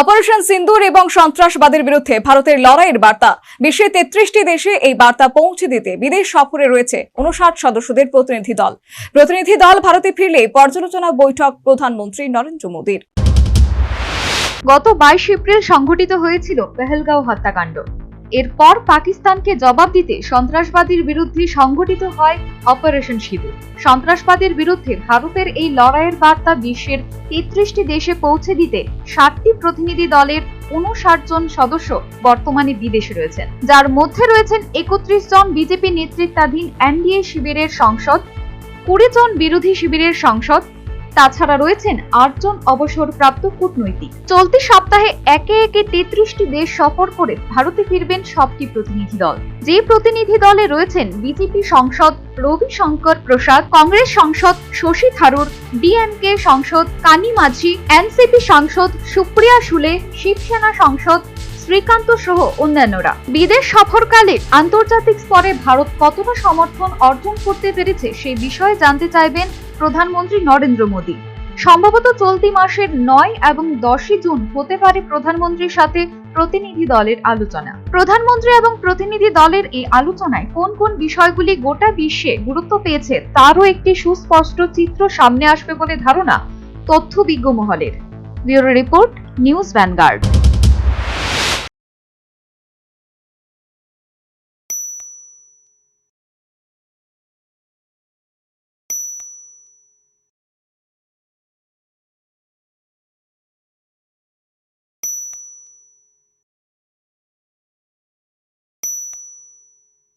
Operation সিন্দুর এবং সন্ত্রাসবাদের বিরুদ্ধে ভারতের লড়াইয়ের বার্তা বিশ্বে 33টি দেশে এই বার্তা পৌঁছে দিতে বিদেশ সফরে রয়েছে 59 সদস্যদের প্রতিনিধি দল ভারতে ফিরলে পর্যালোচনা বৈঠক প্রধানমন্ত্রী নরেন্দ্র মোদীর। গত 22 এপ্রিল সংঘটিত হয়েছিল পেহেলগাঁও হত্যাকাণ্ড। এরপর পাকিস্তানকে জবাব দিতে সন্ত্রাসবাদীর বিরুদ্ধে সংঘটিত হয় অপারেশন সিঁদুর। সন্ত্রাসবাদের বিরুদ্ধে ভারতের এই লড়াইয়ের বার্তা বিশ্বের 33টি দেশে পৌঁছে দিতে 60টি প্রতিনিধি দলের 59 জন সদস্য বর্তমানে বিদেশে রয়েছেন, যার মধ্যে রয়েছেন 31 জন বিজেপি নেতৃত্বাধীন এনডিএ শিবিরের সংসদ, 20 জন বিরোধী শিবিরের সংসদ, তাছাড়া রয়েছেন 8 জন অবসরপ্রাপ্ত কূটনৈতিক। চলতি সপ্তাহে একে একে 33টি দেশ সফর করে ভারতে ফিরবেন সবটি প্রতিনিধি দল। যে প্রতিনিধি দলে রয়েছেন বিজেপি সাংসদ রবি শঙ্কর প্রসাদ, কংগ্রেস সাংসদ শশী থারুর, ডিএমকে সাংসদ কানি মাঝি, এনসিপি সাংসদ সুপ্রিয়া সুলে, শিবসেনা সাংসদ শ্রীকান্ত সহ অন্যান্যরা। বিদেশ সফরকালে আন্তর্জাতিক স্তরে ভারত কতটা সমর্থন অর্জন করতে পেরেছে সেই বিষয়ে জানতে চাইবেন প্রধানমন্ত্রী নরেন্দ্র মোদী। সম্ভবত চলতি মাসের 9 এবং 10 জুন হতে পারে প্রধানমন্ত্রীর সাথে প্রতিনিধি দলের আলোচনা। প্রধানমন্ত্রী এবং প্রতিনিধি দলের এই আলোচনায় কোন কোন বিষয়গুলি গোটা বিশ্বে গুরুত্ব পেয়েছে তারও একটি সুস্পষ্ট চিত্র সামনে আসবে বলে ধারণা তথ্যবিজ্ঞ মহলের। Bureau report, news vanguard.